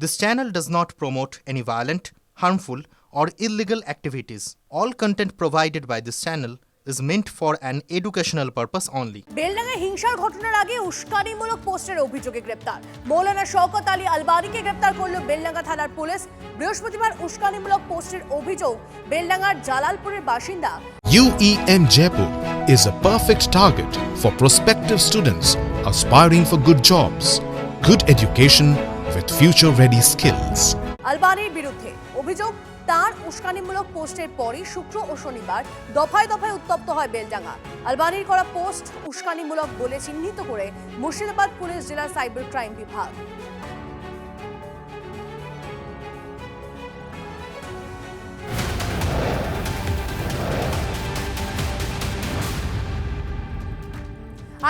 This channel does not promote any violent, harmful, or illegal activities. All content provided by this channel is meant for an educational purpose only. বেলডাঙ্গায় হিংসার ঘটনার আগে উস্কানিমূলক পোস্টের অভিযোগে গ্রেপ্তার মৌলানা শওকত আলী আলবানীকে গ্রেপ্তার করল বেলডাঙ্গা থানার পুলিশ। বৃহস্পতিবার উস্কানিমূলক পোস্টের অভিযোগ বেলডাঙ্গার জালালপুরের বাসিন্দা। UEM Jaipur is a perfect target for prospective students aspiring for good jobs, good education with future-ready skills. আলবানীর বিরুদ্ধে অভিযোগ, তার উস্কানিমূলক পোস্টের পরই শুক্র ও শনিবার দফায় দফায় উত্তপ্ত হয় বেলডাঙ্গা। আলবানীর করা পোস্ট উস্কানিমূলক বলে চিহ্নিত করে মুর্শিদাবাদ পুলিশ জেলার সাইবার ক্রাইম বিভাগ।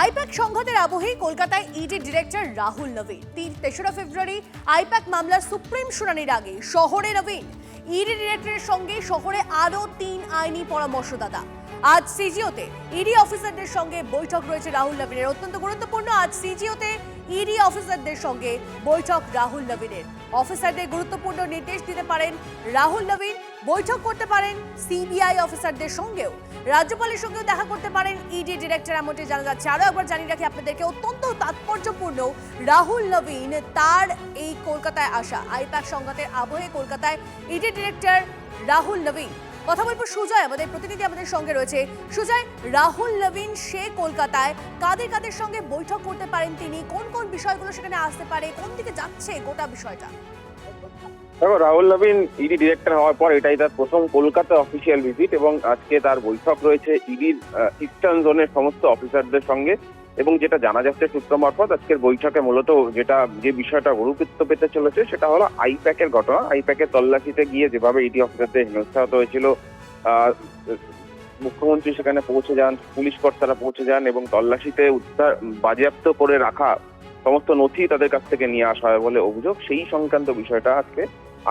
আইপ্যাক সংঘাতের আবহেই কলকাতায় ইডি ডিরেক্টর রাহুল নবীন। 3রা ফেব্রুয়ারি আইপ্যাক মামলার সুপ্রিম শুনানির আগে শহরে নবীন। ইডি ডিরেক্টরের সঙ্গে শহরে আরও 3 আইনি পরামর্শদাতা। আজ সিজিওতে ইডি অফিসারদের সঙ্গে বৈঠক রয়েছে রাহুল নবীনের। অত্যন্ত গুরুত্বপূর্ণ, আজ সিজিওতে ইডি অফিসারদের সঙ্গে বৈঠক রাহুল নবীনের। অফিসারদের গুরুত্বপূর্ণ নির্দেশ দিতে পারেন রাহুল নবীন, বৈঠক করতে পারেন সিবিআই অফিসারদের সঙ্গেও, রাজ্যপালের সঙ্গেও দেখা করতে পারেন ইডি ডিরেক্টর, এমনটি জানা যাচ্ছে। আরও একবার জানিয়ে রাখি আপনাদেরকে, অত্যন্ত তাৎপর্যপূর্ণ রাহুল নবীন তার এই কলকাতায় আসা। আইপ্যাক সংঘাতের আবহে কলকাতায় ইডি ডিরেক্টর রাহুল নবীন। কথা বলবো সুজয়, আমাদের প্রতিনিধি আমাদের সঙ্গে রয়েছে। সুজয়, রাহুল নবীন সে কলকাতায় কাদের কাদের সঙ্গে বৈঠক করতে পারেন তিনি, কোন কোন বিষয়গুলো সেখানে আসতে পারে, কোন দিকে যাচ্ছে গোটা বিষয়টা? দেখো, রাহুল নবীন ইডি ডিরেক্টর হওয়ার পর এটাই তার প্রথম কলকাতা অফিসিয়াল ভিজিট এবং আজকে তার বৈঠক রয়েছে ইডির ইস্টার্ন জোনের সমস্ত অফিসারদের সঙ্গে। এবং যেটা জানা যাচ্ছে সূত্র মারফত, আজকের বৈঠকে মূলত যে বিষয়টা গুরুত্ব পেতে চলেছে সেটা হলো আইপ্যাকের ঘটনা। আইপ্যাকের তল্লাশিতে গিয়ে যেভাবে ইডি অফিসারদের হেনস্থা হতে হয়েছিল, মুখ্যমন্ত্রী সেখানে পৌঁছে যান, পুলিশ কর্তারা পৌঁছে যান এবং তল্লাশিতে উদ্ধার বাজেয়াপ্ত করে রাখা সমস্ত নথি তাদের কাছ থেকে নিয়ে আসা হয় বলে অভিযোগ। সেই সংক্রান্ত বিষয়টা আজকে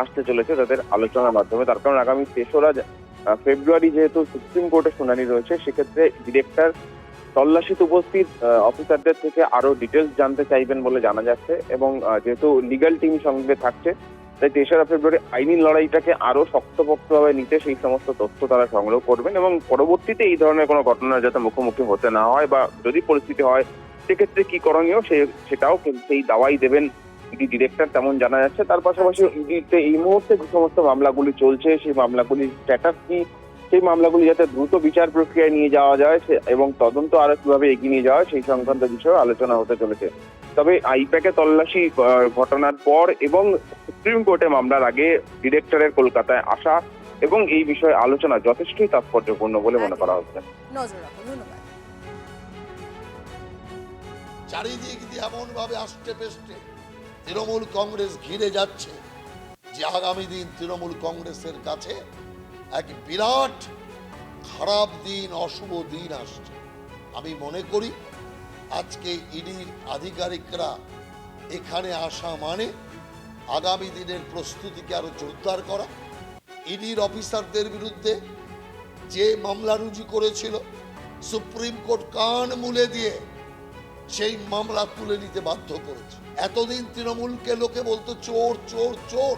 আসতে চলেছে তাদের আলোচনার মাধ্যমে। তার কারণ আগামী 3রা ফেব্রুয়ারি যেহেতু সুপ্রিম কোর্টে শুনানি রয়েছে, সেক্ষেত্রে ডিরেক্টর তল্লাশিতে উপস্থিত অফিসারদের থেকে আরো ডিটেলস জানতে চাইবেন বলে জানা যাচ্ছে। এবং যেহেতু লিগ্যাল টিম সঙ্গে থাকছে, তাই 3রা ফেব্রুয়ারি আইনি লড়াইটাকে আরো শক্তপোক্তভাবে নিতে সেই সমস্ত তথ্য তারা সংগ্রহ করবেন এবং পরবর্তীতে এই ধরনের কোনো ঘটনা যাতে মুখোমুখি হতে না হয় বা যদি পরিস্থিতি হয় সেক্ষেত্রে কি করণীয় সেটাও সেই দাওয়াই দেবেন ইডি ডিরেক্টর, তেমন জানা যাচ্ছে। তার পাশাপাশি ইডিতে এই মুহূর্তে যে সমস্ত মামলাগুলি চলছে সেই মামলাগুলির স্ট্যাটাস কি, সেই মামলাগুলি যাতে দ্রুত বিচার প্রক্রিয়ায় নিয়ে যাওয়া যায় এবং তদন্ত আরো কিভাবে এগিয়ে নিয়ে যাওয়া সেই সংক্রান্ত বিষয়ে আলোচনা হতে চলেছে। তবে আইপ্যাকে তল্লাশি ঘটনার পর এবং সুপ্রিম কোর্টে মামলার আগে ডিরেক্টরের কলকাতায় আসা এবং এই বিষয়ে আলোচনা যথেষ্টই তাৎপর্যপূর্ণ বলে মনে করা হচ্ছে। চারিদিক দিয়ে এমন ভাবে আষ্টে পেষ্টে তৃণমূল কংগ্রেস ঘিরে যাচ্ছে যে আগামী দিন তৃণমূল কংগ্রেসের কাছে এক বিরাট খারাপ দিন, অশুভ দিন আসছে। আমি মনে করি আজকে ইডির আধিকারিকরা এখানে আসা মানে আগামী দিনের প্রস্তুতিকে আরো জোরদার করা। ইডির অফিসারদের বিরুদ্ধে যে মামলা রুজু করেছিল, সুপ্রিম কোর্ট কান মুলে দিয়ে সেই মামলা তুলে নিতে বাধ্য করেছে। এতদিন তৃণমূলকে লোকে বলতো চোর চোর চোর।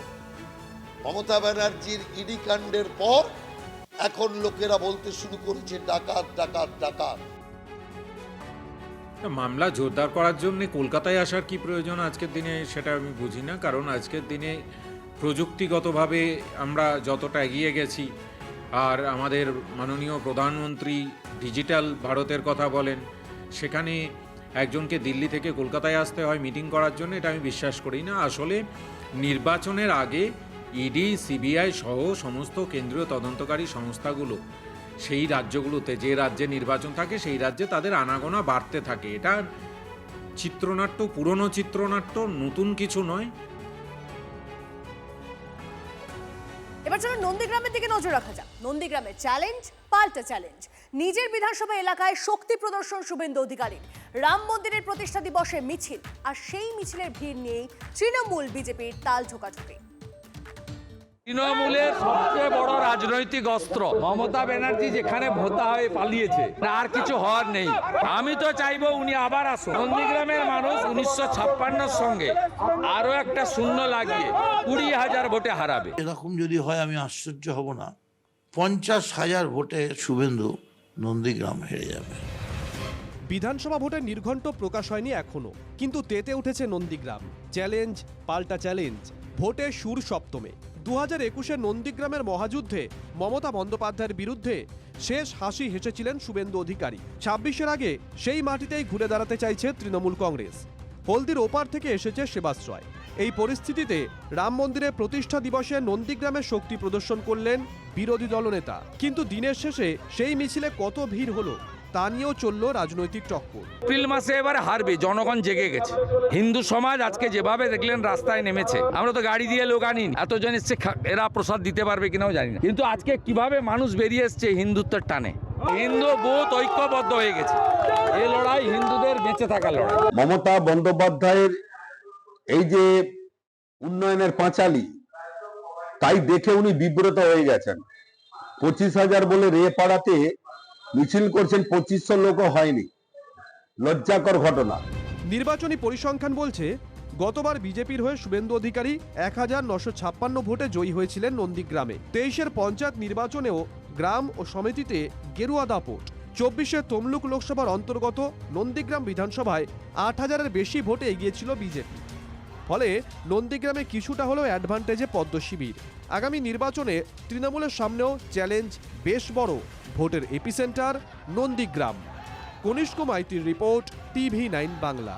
মমতা ব্যানার্জির ইডি কাণ্ডের পর এখন লোকেরা বলতে শুরু করেছে ডাকাত ডাকাত ডাকাত। মামলা জোরদার করার জন্য কলকাতায় আসার কি প্রয়োজন আজকের দিনে, সেটা আমি বুঝি না। কারণ আজকের দিনে প্রযুক্তিগতভাবে আমরা যতটা এগিয়ে গেছি, আর আমাদের মাননীয় প্রধানমন্ত্রী ডিজিটাল ভারতের কথা বলেন, সেখানে একজনকে দিল্লি থেকে কলকাতায় আসতে হয় মিটিং করার জন্য, এটা আমি বিশ্বাস করি না। আসলে নির্বাচনের আগে ইডি, সিবিআই সহ সমস্ত কেন্দ্রীয় তদন্তকারী সংস্থাগুলো সেই রাজ্যগুলোতে, যে রাজ্যে নির্বাচন থাকে সেই রাজ্যে তাদের আনাগোনা বাড়তে থাকে। এটা চিত্রনাট্য, পুরনো চিত্রনাট্য, নতুন কিছু নয়। এবার চলো নন্দীগ্রামের দিকে নজর রাখা যাক। নন্দীগ্রামে চ্যালেঞ্জ পাল্টা চ্যালেঞ্জ। নিজের বিধানসভা এলাকায় শক্তি প্রদর্শন শুভেন্দু অধিকারীর। রাম মন্দিরের প্রতিষ্ঠা দিবসে মিছিল, আর সেই মিছিলের ভিড় নিয়েই তৃণমূল বিজেপির তাল ঝোঁকাঝুঁকি। তৃণমূলের সবচেয়ে বড় রাজনৈতিক অস্ত্র মমতা ব্যানার্জি যেখানে ভোতা হয়ে পালিয়েছে, আর কিছু হওয়ার নেই। আমি তো চাইবো উনি আবার আসুন। নন্দীগ্রামের মানুষ 1956 সঙ্গে আরো একটা শূন্য লাগিয়ে 20,000 ভোটে হারাবে। এরকম যদি হয় আমি আশ্চর্য হব না। 50,000 ভোটে শুভেন্দু নন্দীগ্রাম হেরে যাবে। বিধানসভা ভোটের নির্ঘণ্ট প্রকাশ হয়নি এখনো, কিন্তু তেতে উঠেছে নন্দীগ্রাম। চ্যালেঞ্জ পাল্টা চ্যালেঞ্জ, ভোটের সুর সপ্তমে। 2021-এর নন্দীগ্রামের মহাযুদ্ধে মমতা বন্দ্যোপাধ্যায়ের বিরুদ্ধে শেষ হাসি হেসেছিলেন শুভেন্দু অধিকারী। 26-এর আগে সেই মাটিতেই ঘুরে দাঁড়াতে চাইছে তৃণমূল কংগ্রেস। হলদির ওপার থেকে এসেছে সেবাশ্রয়। এই পরিস্থিতিতে রাম মন্দিরের প্রতিষ্ঠা দিবসে নন্দীগ্রামে শক্তি প্রদর্শন করলেন বিরোধী দলনেতা। কিন্তু দিনের শেষে সেই মিছিলে কত ভিড় হলো তা নিয়েও চলল রাজনৈতিক টক্কর। এপ্রিল মাসে এবারে হারবে, জনগণ জেগে গেছে। হিন্দু সমাজ আজকে যেভাবে দেখলেন রাস্তায় নেমেছে, আমরা তো গাড়ি দিয়ে লোক আনি, এতজন এসছে, এরা প্রসাদ দিতে পারবে কিনাও জানি না, কিন্তু আজকে কিভাবে মানুষ বেরিয়ে এসছে হিন্দুত্বের টানে। হিন্দু বুথ ঐক্যবদ্ধ হয়ে গেছে। এই লড়াই হিন্দুদের বেঁচে থাকার লড়াই। মমতা বন্দ্যোপাধ্যায়ের এই যে উন্নয়নের পাঁচালী, তাই দেখে উনি বিব্রত হয়ে গেছেন। 25,000 বলে রে পাড়াতে মিছিল করছেন, 2500 লোকও হয়নি। লজ্জাকর ঘটনা। নির্বাচনী পরিসংখ্যান বলছে গতবার বিজেপির হয়ে শুভেন্দু অধিকারী 1956 ভোটে জয়ী হয়েছিলেন নন্দীগ্রামে। 23-এর পঞ্চায়েত নির্বাচনেও গ্রাম ও সমিতিতে গেরুয়া দাপট। 24-এর তমলুক লোকসভার অন্তর্গত নন্দীগ্রাম বিধানসভায় 8,000-এর বেশি ভোটে এগিয়েছিল বিজেপি। ফলে নন্দীগ্রামে কিছুটা হলেও অ্যাডভান্টেজে পদ্ম শিবির। আগামী নির্বাচনে তৃণমূলের সামনেও চ্যালেঞ্জ বেশ বড়। ভোটের এপিসেন্টার নন্দীগ্রাম। কনিষ্ক মাইতির রিপোর্ট, TV9 বাংলা।